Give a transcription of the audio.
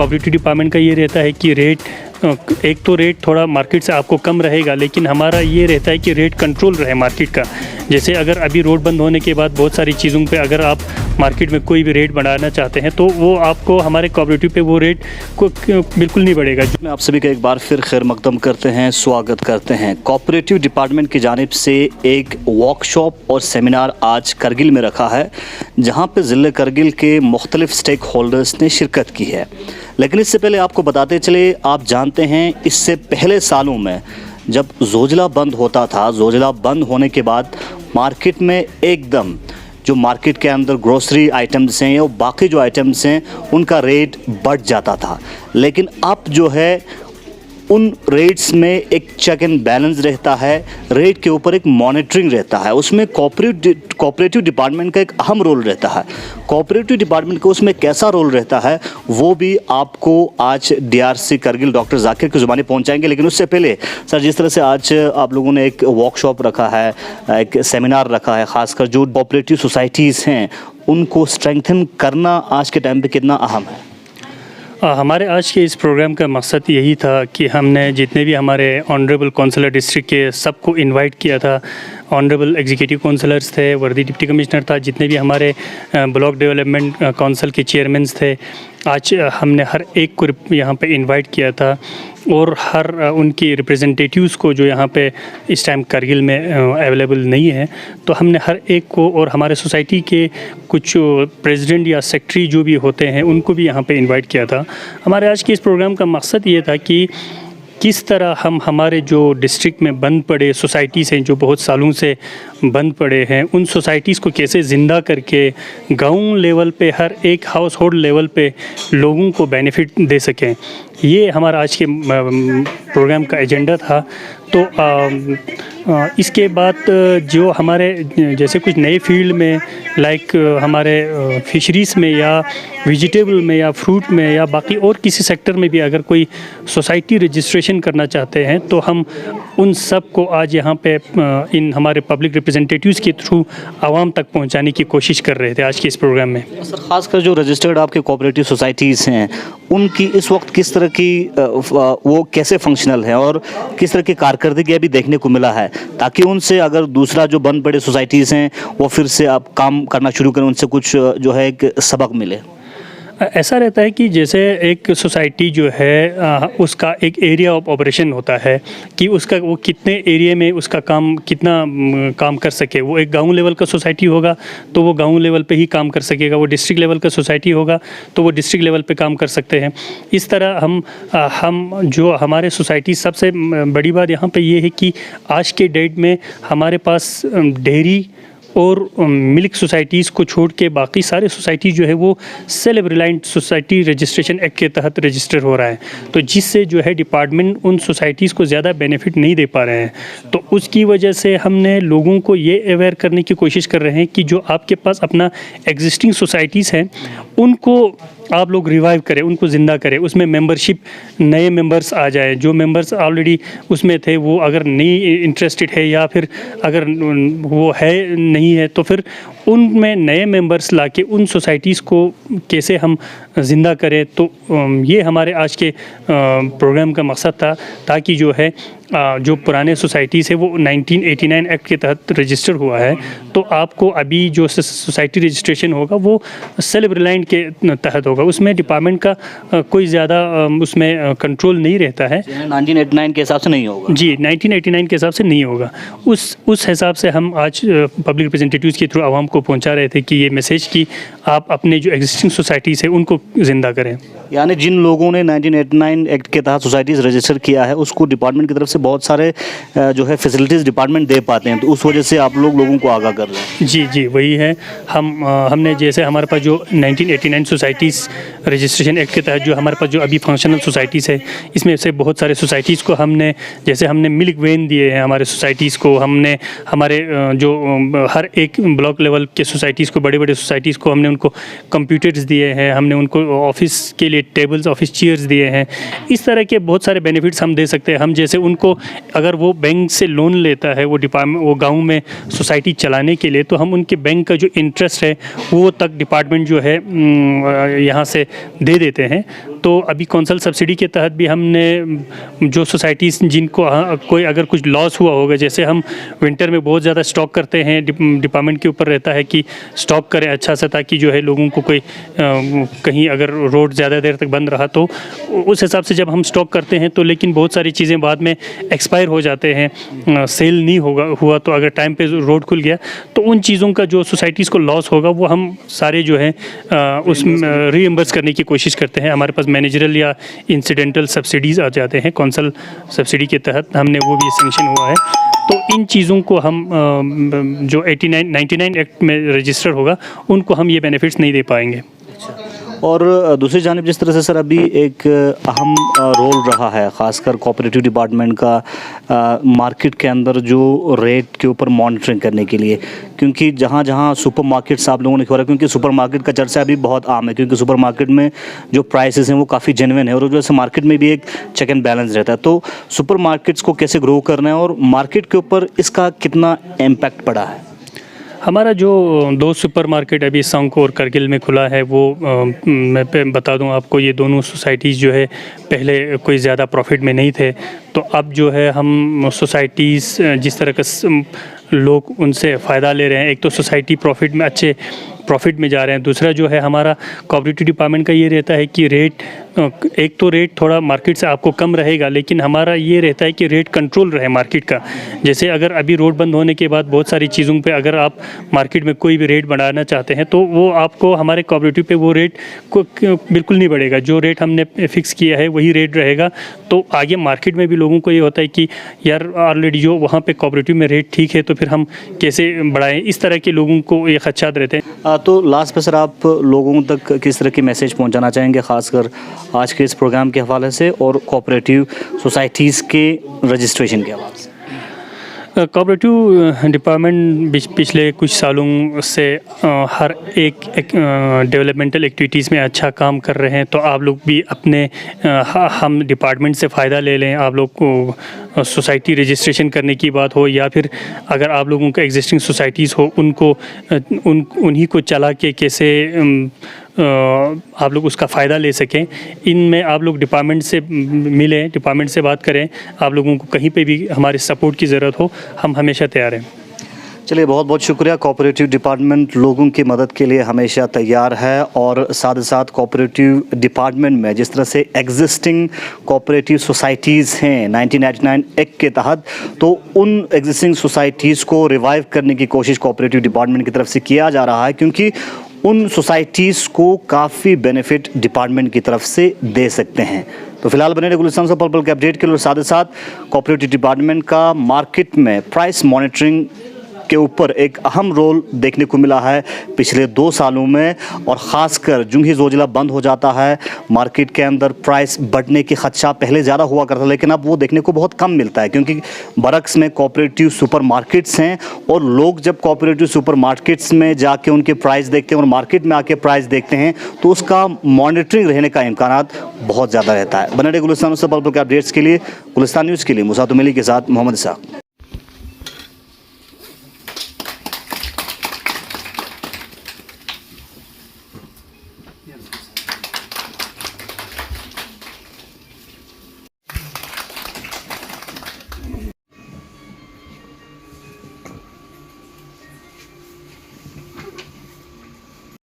Cooperative department का ये रहता है कि एक तो रेट थोड़ा मार्केट से आपको कम रहेगा, लेकिन हमारा ये रहता है कि रेट कंट्रोल रहे मार्केट का। जैसे अगर अभी रोड बंद होने के बाद बहुत सारी चीज़ों पे अगर आप मार्केट में कोई भी रेट बढ़ाना चाहते हैं तो वो आपको हमारे कोऑपरेटिव पे वो रेट को बिल्कुल नहीं बढ़ेगा। मैं आप सभी का एक बार फिर खैर मकदम करते हैं, स्वागत करते हैं। कोऑपरेटिव डिपार्टमेंट की जानिब से एक वर्कशॉप और सेमिनार आज करगिल में रखा है, जहाँ पे ज़िले करगिल के मुख्तलिफ स्टेक होल्डर्स ने शिरकत की है। लेकिन इससे पहले आपको बताते चले, आप जानते हैं इससे पहले सालों में जब जोजिला बंद होता था, जोजिला बंद होने के बाद मार्केट में एकदम जो मार्केट के अंदर ग्रोसरी आइटम्स हैं या बाकी जो आइटम्स हैं उनका रेट बढ़ जाता था। लेकिन अब जो है उन रेट्स में एक चेक एंड बैलेंस रहता है, रेट के ऊपर एक मॉनिटरिंग रहता है, उसमें कोऑपरेटिव डिपार्टमेंट का एक अहम रोल रहता है। कोऑपरेटिव डिपार्टमेंट का उसमें कैसा रोल रहता है वो भी आपको आज डीआरसी करगिल डॉक्टर जाकिर की ज़ुबानी पहुंचाएंगे। लेकिन उससे पहले सर, जिस तरह से आज आप लोगों ने एक वर्कशॉप रखा है, एक सेमिनार रखा है, ख़ासकर जो कोऑपरेटिव सोसाइटीज़ हैं उनको स्ट्रेंथन करना आज के टाइम पर कितना अहम है? हमारे आज के इस प्रोग्राम का मकसद यही था कि हमने जितने भी हमारे ऑनरेबल काउंसलर डिस्ट्रिक्ट के सबको इनवाइट किया था। ऑनरेबल एग्जीक्यूटिव काउंसलर्स थे, वर्दी डिप्टी कमिश्नर था, जितने भी हमारे ब्लॉक डेवलपमेंट काउंसिल के चेयरमैन्स थे, आज हमने हर एक को यहाँ पे इनवाइट किया था और हर उनकी रिप्रेजेंटेटिव्स को जो यहाँ पे इस टाइम करगिल में अवेलेबल नहीं है, तो हमने हर एक को और हमारे सोसाइटी के कुछ प्रेसिडेंट या सेक्रेटरी जो भी होते हैं उनको भी यहाँ पे इनवाइट किया था। हमारे आज के इस प्रोग्राम का मकसद ये था कि किस तरह हम हमारे जो डिस्ट्रिक्ट में बंद पड़े सोसाइटीज़ हैं, जो बहुत सालों से बंद पड़े हैं, उन सोसाइटीज़ को कैसे ज़िंदा करके गांव लेवल पे हर एक हाउस होल्ड लेवल पे लोगों को बेनिफिट दे सकें। ये हमारा आज के प्रोग्राम का एजेंडा था। तो इसके बाद जो हमारे जैसे कुछ नए फील्ड में लाइक हमारे फिशरीज़ में या वेजिटेबल में या फ्रूट में या बाकी और किसी सेक्टर में भी अगर कोई सोसाइटी रजिस्ट्रेशन करना चाहते हैं तो हम उन सब को आज यहाँ पे इन हमारे पब्लिक रिप्रेजेंटेटिव्स के थ्रू आवाम तक पहुँचाने की कोशिश कर रहे थे आज के इस प्रोग्राम में। सर, ख़ासकर जो रजिस्टर्ड आपके कोऑपरेटिव सोसाइटीज़ हैं उनकी इस वक्त किस तरह की वो कैसे फंक्शनल है और किस तरह की कारकर्दगी अभी देखने को मिला है, ताकि उनसे अगर दूसरा जो बंद पड़े सोसाइटीज़ हैं वो फिर से आप काम करना शुरू करें, उनसे कुछ जो है एक सबक मिले? ऐसा रहता है कि जैसे एक सोसाइटी जो है उसका एक एरिया ऑफ ऑपरेशन होता है कि उसका वो कितने एरिया में उसका काम कितना काम कर सके। वो एक गांव लेवल का सोसाइटी होगा तो वो गांव लेवल पे ही काम कर सकेगा, वो डिस्ट्रिक्ट लेवल का सोसाइटी होगा तो वो डिस्ट्रिक्ट लेवल पे काम कर सकते हैं। इस तरह हम जो हमारे सोसाइटी सबसे बड़ी बात यहाँ पे ये है कि आज के डेट में हमारे पास डेयरी और मिल्क सोसाइटीज़ को छोड़ के बाकी सारे सोसाइटी जो है वो self reliant society registration act के तहत रजिस्टर हो रहा है, तो जिससे जो है डिपार्टमेंट उन सोसाइटीज़ को ज़्यादा बेनिफिट नहीं दे पा रहे हैं। तो उसकी वजह से हमने लोगों को ये अवेयर करने की कोशिश कर रहे हैं कि जो आपके पास अपना एग्जिस्टिंग सोसाइटीज़ हैं उनको आप लोग रिवाइव करें, उनको ज़िंदा करें, उसमें मेंबरशिप नए मेंबर्स आ जाए। जो मेंबर्स ऑलरेडी उसमें थे वो अगर नहीं इंटरेस्टेड है या फिर अगर वो है नहीं है तो फिर उनमें नए मेंबर्स लाके उन सोसाइटीज़ को कैसे हम ज़िंदा करें। तो ये हमारे आज के प्रोग्राम का मकसद था, ताकि जो है जो पुराने सोसाइटीज़ है वो 1989 एक्ट के तहत रजिस्टर हुआ है, तो आपको अभी जो सोसाइटी रजिस्ट्रेशन होगा वो सेल्फ रिलायंट के तहत होगा, उसमें डिपार्टमेंट का कोई ज़्यादा उसमें कंट्रोल नहीं रहता है। 1989 के हिसाब से नहीं होगा? जी, 1989 के हिसाब से नहीं होगा। उस हिसाब से हम आज पब्लिक रिप्रेजेंटेटिव्स के थ्रू आवाम को पहुंचा रहे थे कि ये मैसेज कि आप अपने जो एग्जिस्टिंग सोसाइटीज़ है उनको ज़िंदा करें। यानी जिन लोगों ने 1989 एक्ट के तहत सोसाइटीज़ रजिस्टर किया है उसको डिपार्टमेंट की तरफ से बहुत सारे जो है फैसिलिटीज़ डिपार्टमेंट दे पाते हैं, तो उस वजह से आप लोगों को आगाह कर रहे हैं। जी, वही है। हमने जैसे हमारे पास जो 1989 सोसाइटीज़ रजिस्ट्रेशन एक्ट के तहत जो हमारे पास जो अभी फंक्शनल सोसाइटीज़ है, इसमें से बहुत सारे सोसाइटीज़ को हमने मिल्क वैन दिए हैं हमारे सोसाइटीज़ को। हमने हमारे जो हर एक ब्लॉक लेवल के सोसाइटीज़ को, बड़े बड़े सोसाइटीज़ को हमने उनको कंप्यूटर्स दिए हैं, हमने उनको ऑफिस के लिए टेबल्स, ऑफिस चेयर्स दिए हैं। इस तरह के बहुत सारे बेनिफिट्स हम दे सकते हैं। हम जैसे उनको अगर वो बैंक से लोन लेता है वो गांव में सोसाइटी चलाने के लिए, तो हम उनके बैंक का जो इंटरेस्ट है वो तक डिपार्टमेंट जो है यहाँ से दे देते हैं। तो अभी कौंसल सब्सिडी के तहत भी हमने जो सोसाइटीज़ जिनको कोई अगर कुछ लॉस हुआ होगा, जैसे हम विंटर में बहुत ज़्यादा स्टॉक करते हैं, डिपार्टमेंट के ऊपर रहता है कि स्टॉक करें अच्छा सा, ताकि जो है लोगों को कोई कहीं अगर रोड ज़्यादा देर तक बंद रहा तो उस हिसाब से जब हम स्टॉक करते हैं तो, लेकिन बहुत सारी चीज़ें बाद में एक्सपायर हो जाते हैं, सेल नहीं हुआ तो अगर टाइम पे रोड खुल गया तो उन चीज़ों का जो सोसाइटीज़ को लॉस होगा वो हम सारे जो है उसमें रीइंबर्स करने की कोशिश करते हैं। हमारे पास मैनेजरल या इंसिडेंटल सब्सिडीज़ आ जाते हैं, कौंसल सब्सिडी के तहत हमने वो भी सेंक्शन हुआ है। तो इन चीज़ों को हम जो 99 एक्ट में रजिस्टर होगा उनको हम ये बेनिफिट्स नहीं दे पाएंगे। और दूसरी जानिब जिस तरह से सर अभी एक अहम रोल रहा है ख़ासकर कोऑपरेटिव डिपार्टमेंट का मार्केट के अंदर जो रेट के ऊपर मॉनिटरिंग करने के लिए, क्योंकि जहाँ जहाँ सुपर मार्केट्स आप लोगों ने खोला, क्योंकि सुपर मार्केट का चर्चा अभी बहुत आम है, क्योंकि सुपर मार्केट में जो प्राइसेस हैं वो काफ़ी जेन्युइन है और उस वजह से मार्केट में भी एक चेक एंड बैलेंस रहता है। तो सुपर मार्केट्स को कैसे ग्रो करना है और मार्केट के ऊपर इसका कितना इम्पैक्ट पड़ा है? हमारा जो 2 सुपरमार्केट अभी संक और करगिल में खुला है वो मैं बता दूं आपको, ये दोनों सोसाइटीज़ जो है पहले कोई ज़्यादा प्रॉफिट में नहीं थे, तो अब जो है हम सोसाइटीज़ जिस तरह का लोग उनसे फ़ायदा ले रहे हैं, एक तो सोसाइटी प्रॉफिट में अच्छे प्रॉफिट में जा रहे हैं, दूसरा जो है हमारा कोऑपरेटिव डिपार्टमेंट का ये रहता है कि रेट, एक तो रेट थोड़ा मार्केट से आपको कम रहेगा, लेकिन हमारा ये रहता है कि रेट कंट्रोल रहे मार्केट का। जैसे अगर अभी रोड बंद होने के बाद बहुत सारी चीज़ों पे अगर आप मार्केट में कोई भी रेट बढ़ाना चाहते हैं तो वो आपको हमारे कोऑपरेटिव पे वो रेट को बिल्कुल नहीं बढ़ेगा, जो रेट हमने फिक्स किया है वही रेट रहेगा। तो आगे मार्केट में भी लोगों को ये होता है कि यार ऑलरेडी जो वहाँ पे कोऑपरेटिव में रेट ठीक है तो फिर हम कैसे बढ़ाएं, इस तरह के लोगों को ये खदशात रहते हैं। तो लास्ट पे सर आप लोगों तक किस तरह की मैसेज पहुंचाना चाहेंगे, खासकर आज के इस प्रोग्राम के हवाले से और कोऑपरेटिव सोसाइटीज़ के रजिस्ट्रेशन के हवाले से? कोऑपरेटिव डिपार्टमेंट पिछले कुछ सालों से हर एक डेवलपमेंटल एक्टिविटीज़ में अच्छा काम कर रहे हैं, तो आप लोग भी अपने हम डिपार्टमेंट से फ़ायदा ले लें। आप लोग को सोसाइटी रजिस्ट्रेशन करने की बात हो या फिर अगर आप लोगों का एग्जिस्टिंग सोसाइटीज़ हो उनको उन्हीं को चला के कैसे आप लोग उसका फ़ायदा ले सकें, इनमें आप लोग डिपार्टमेंट से मिलें, डिपार्टमेंट से बात करें। आप लोगों को कहीं पे भी हमारे सपोर्ट की ज़रूरत हो, हम हमेशा तैयार हैं। चलिए, बहुत बहुत शुक्रिया। कोऑपरेटिव डिपार्टमेंट लोगों की मदद के लिए हमेशा तैयार है और साथ ही साथ कोऑपरेटिव डिपार्टमेंट में जिस तरह से एग्जिस्टिंग कोऑपरेटिव सोसाइटीज़ हैं 1999 एक्ट के तहत, तो उन एग्जिस्टिंग सोसाइटीज़ को रिवाइव करने की कोशिश कोऑपरेटिव डिपार्टमेंट की तरफ से किया जा रहा है, क्योंकि उन सोसाइटीज़ को काफ़ी बेनिफिट डिपार्टमेंट की तरफ से दे सकते हैं। तो फिलहाल बने रहे गुलिस्तान से पल के अपडेट के लिए और साथ ही साथ कोऑपरेटिव डिपार्टमेंट का मार्केट में प्राइस मॉनिटरिंग के ऊपर एक अहम रोल देखने को मिला है पिछले 2 सालों में, और ख़ासकर जो ही ज़ोजिला बंद हो जाता है मार्केट के अंदर प्राइस बढ़ने की खदशा पहले ज़्यादा हुआ करता, लेकिन अब वो देखने को बहुत कम मिलता है, क्योंकि बरक्स में कोऑपरेटिव सुपर मार्केट्स हैं और लोग जब कोऑपरेटिव सुपर मार्केट्स में जाके उनके प्राइस देखते हैं और मार्केट में आके प्राइस देखते हैं तो उसका मॉनिटरिंग रहने का इम्कान बहुत ज़्यादा रहता है। बने रहे गुलिस्तान से पल के अपडेट्स के लिए, गुलिस्तान न्यूज़ के लिए मुसातुम अली के साथ मोहम्मद इसाक।